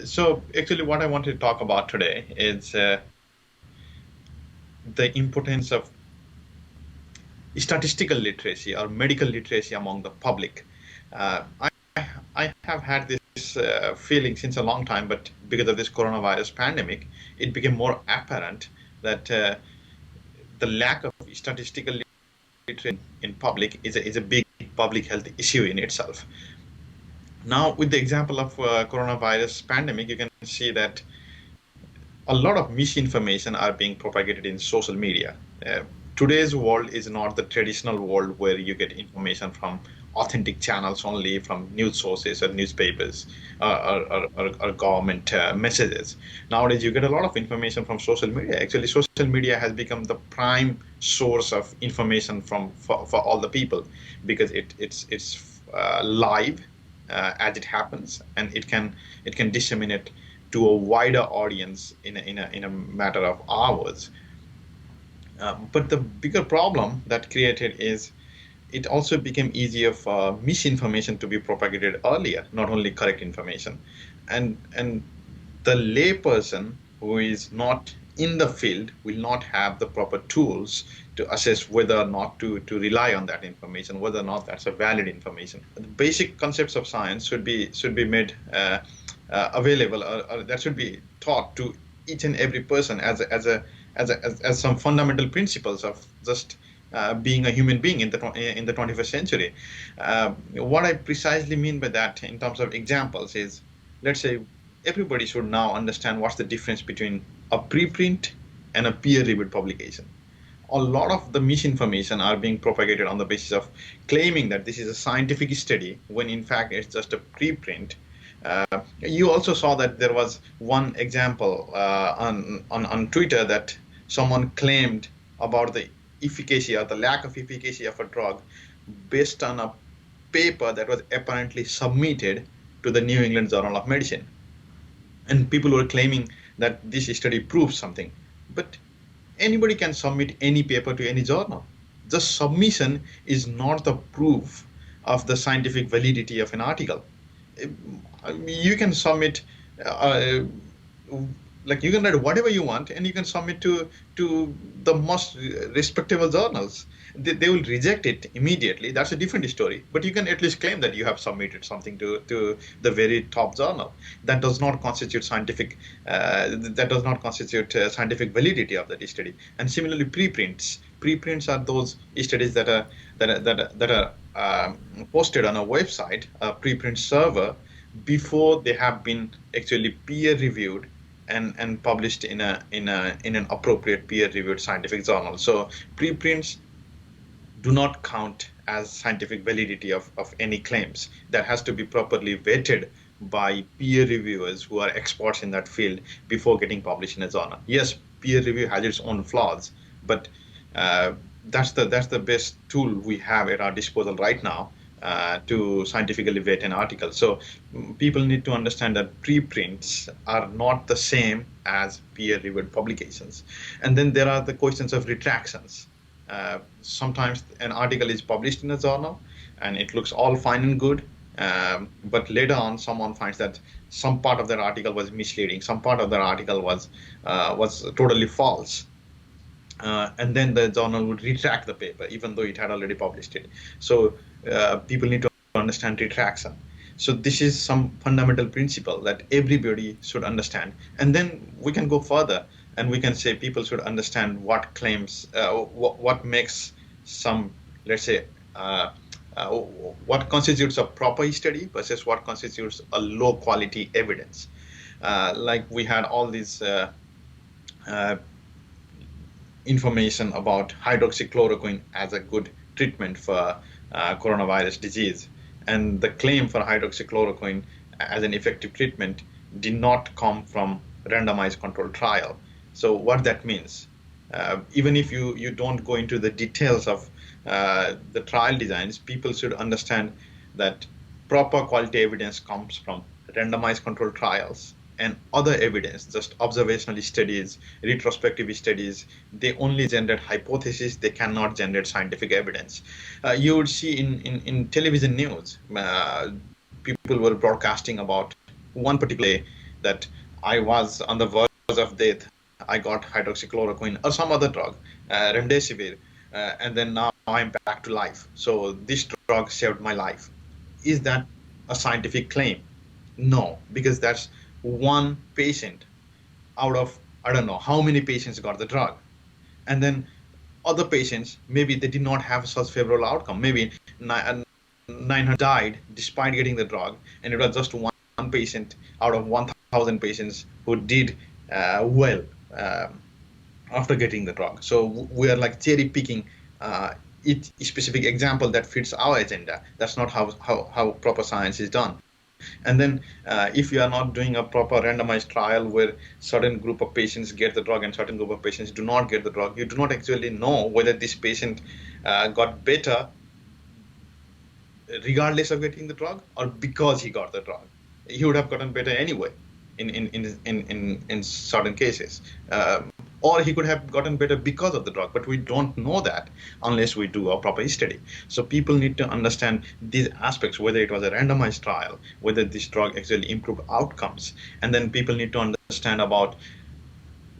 So actually, what I want to talk about today is the importance of statistical literacy or medical literacy among the public. I have had this feeling since a long time, but because of this coronavirus pandemic, it became more apparent that the lack of statistical literacy in public is a big public health issue in itself. Now, with the example of coronavirus pandemic, you can see that a lot of misinformation are being propagated in social media. Today's world is not the traditional world where you get information from authentic channels only, from news sources or newspapers or government messages. Nowadays, you get a lot of information from social media. Actually, social media has become the prime source of information for all the people because it's live as it happens, and it can disseminate to a wider audience in a matter of hours. But the bigger problem that created is it also became easier for misinformation to be propagated earlier, not only correct information. And the layperson who is not in the field will not have the proper tools to assess whether or not to rely on that information, whether or not that's a valid information. The basic concepts of science should be made available, or that should be taught to each and every person as some fundamental principles of just being a human being in the 21st century. What I precisely mean by that in terms of examples is, let's say, everybody should now understand what's the difference between a preprint and a peer-reviewed publication. A lot of the misinformation are being propagated on the basis of claiming that this is a scientific study when in fact it's just a preprint. You also saw that there was one example on Twitter that someone claimed about the efficacy or the lack of efficacy of a drug based on a paper that was apparently submitted to the New England Journal of Medicine. And people were claiming that this study proves something. But anybody can submit any paper to any journal. The submission is not the proof of the scientific validity of an article. You can submit uh, like you can write whatever you want and you can submit to the most respectable journals. They will reject it immediately. That's a different story, but you can at least claim that you have submitted something to the very top journal. That does not constitute scientific validity of that study. And similarly, preprints are those studies that are posted on a website, a preprint server, before they have been actually peer reviewed and published in an appropriate peer reviewed scientific journal. So preprints do not count as scientific validity of any claims. That has to be properly vetted by peer reviewers who are experts in that field before getting published in a journal. Yes, peer review has its own flaws, but uh, that's the best tool we have at our disposal right now to scientifically vet an article. So people need to understand that preprints are not the same as peer-reviewed publications. And then there are the questions of retractions. Sometimes an article is published in a journal and it looks all fine and good, but later on someone finds that some part of that article was misleading, some part of that article was totally false, and then the journal would retract the paper even though it had already published it. So people need to understand retraction. So this is some fundamental principle that everybody should understand. And then we can go further and we can say people should understand what claims, what makes some, let's say, uh, uh, what constitutes a proper study versus what constitutes a low quality evidence. Like we had all these uh, information about hydroxychloroquine as a good treatment for coronavirus disease. And the claim for hydroxychloroquine as an effective treatment did not come from randomized controlled trial. So what that means, even if you don't go into the details of the trial designs, people should understand that proper quality evidence comes from randomized controlled trials and other evidence, just observational studies, retrospective studies. They only generate hypotheses, they cannot generate scientific evidence. You would see in television news, people were broadcasting about one particular that I was on the verge of death. I got hydroxychloroquine or some other drug, remdesivir, and then now I'm back to life. So this drug saved my life. Is that a scientific claim? No, because that's one patient out of I don't know how many patients got the drug. And then other patients, maybe they did not have such favorable outcome. Maybe 900 died despite getting the drug, and it was just one patient out of 1,000 patients who did well after getting the drug. So we are like cherry picking each specific example that fits our agenda. That's not how proper science is done. And then if you are not doing a proper randomized trial where certain group of patients get the drug and certain group of patients do not get the drug, you do not actually know whether this patient got better regardless of getting the drug or because he got the drug. He would have gotten better anyway in certain cases. Or he could have gotten better because of the drug, but we don't know that unless we do a proper study. So people need to understand these aspects, whether it was a randomized trial, whether this drug actually improved outcomes, and then people need to understand about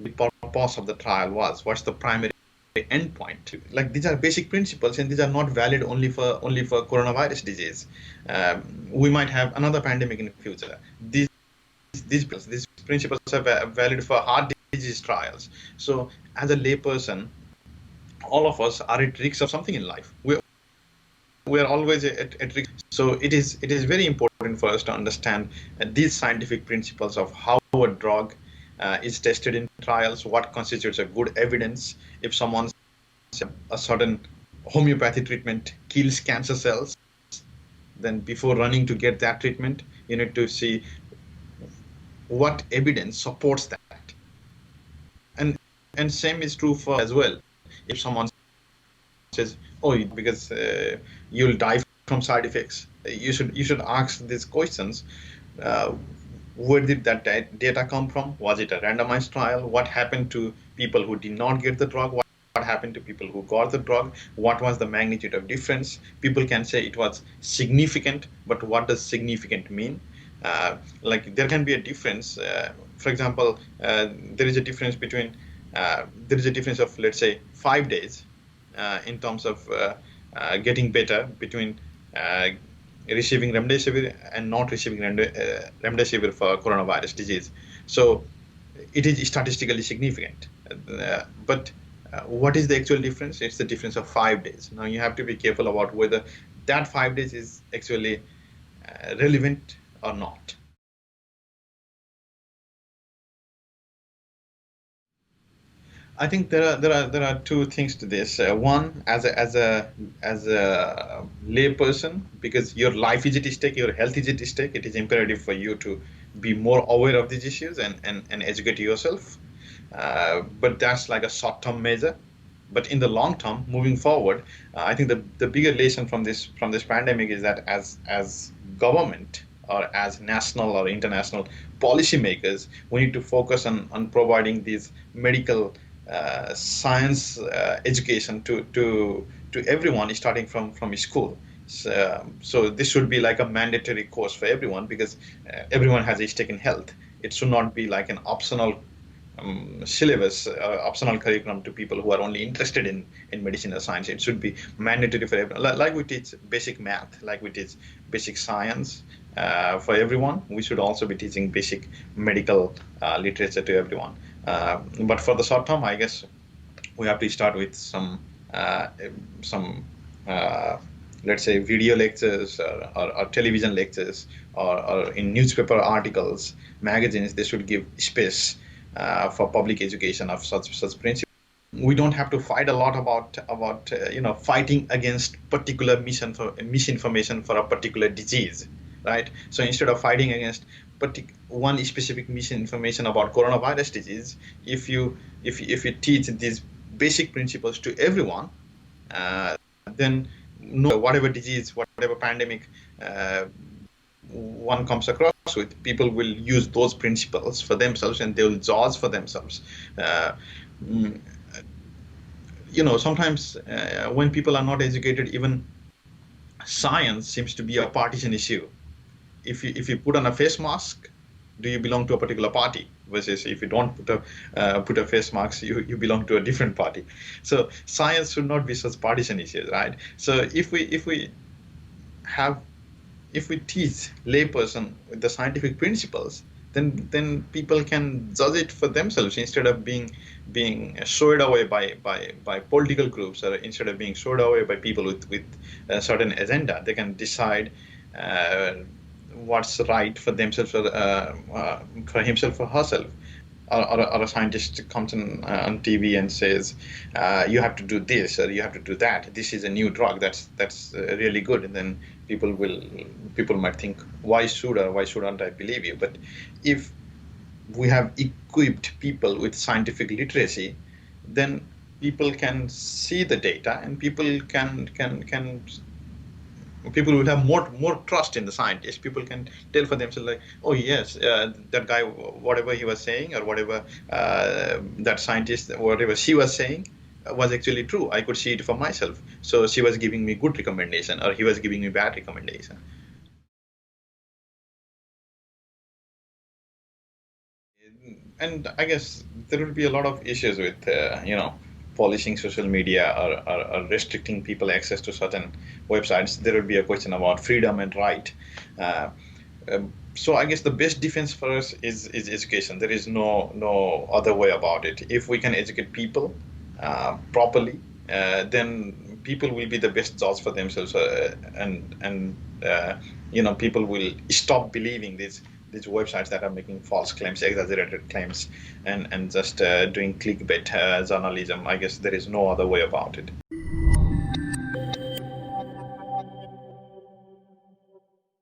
the purpose of the trial was, what's the primary endpoint. Like these are basic principles, and these are not valid only for coronavirus disease. We might have another pandemic in the future. These principles are valid for heart disease trials. So as a layperson, all of us are at risk of something in life. We are always at risk. So it is very important for us to understand these scientific principles of how a drug is tested in trials, what constitutes a good evidence. If someone's a certain homeopathy treatment kills cancer cells, then before running to get that treatment, you need to see what evidence supports that. And same is true for as well. If someone says, oh, because you'll die from side effects, you should ask these questions. Where did that data come from? Was it a randomized trial? What happened to people who did not get the drug? What happened to people who got the drug? What was the magnitude of difference? People can say it was significant, but what does significant mean? Like there can be a difference. For example, there is a difference between of, let's say, 5 days in terms of getting better between receiving remdesivir and not receiving remdesivir for coronavirus disease. So it is statistically significant. But what is the actual difference? It's the difference of 5 days. Now you have to be careful about whether that 5 days is actually relevant or not. I think there are two things to this. One, as a layperson, because your life is at stake, your health is at stake, it is imperative for you to be more aware of these issues and educate yourself. But that's like a short-term measure. But in the long term, moving forward, I think the bigger lesson from this pandemic is that as government or as national or international policymakers, we need to focus on providing these medical science education to everyone starting from school. So this should be like a mandatory course for everyone, because everyone has a stake in health. It should not be like an optional syllabus, optional curriculum to people who are only interested in medicine or science. It should be mandatory for everyone. Like we teach basic math, like we teach basic science for everyone, we should also be teaching basic medical literature to everyone. But for the short term, I guess we have to start with some let's say video lectures or television lectures or in newspaper articles, magazines. They should give space for public education of such principles. We don't have to fight a lot about fighting against particular misinformation for a particular disease, right? So instead of fighting against one specific misinformation about coronavirus disease, if you teach these basic principles to everyone, then whatever disease, whatever pandemic one comes across with, people will use those principles for themselves and they will judge for themselves. Sometimes when people are not educated, even science seems to be a partisan issue. If you put on a face mask, do you belong to a particular party? Versus if you don't put a face mask, you belong to a different party. So science should not be such partisan issues, right? So if we have if we teach layperson with the scientific principles, then people can judge it for themselves instead of being swayed away by political groups, or instead of being swayed away by people with a certain agenda. They can decide uh, what's right for themselves, for himself or herself. Or a scientist comes on TV and says, you have to do this or you have to do that. This is a new drug that's really good. And then people might think, why shouldn't I believe you? But if we have equipped people with scientific literacy, then people can see the data, and people will have more trust in the scientists. People can tell for themselves, like, oh yes, that guy, whatever he was saying, or whatever that scientist, whatever she was saying, was actually true. I could see it for myself. So she was giving me good recommendation, or he was giving me bad recommendation. And I guess there will be a lot of issues with polishing social media, or restricting people access to certain websites. There will be a question about freedom and right. Uh, so I guess the best defense for us is education. There is no other way about it. If we can educate people properly, then people will be the best judge for themselves, and people will stop believing these websites that are making false claims, exaggerated claims, and just doing clickbait journalism. I guess there is no other way about it.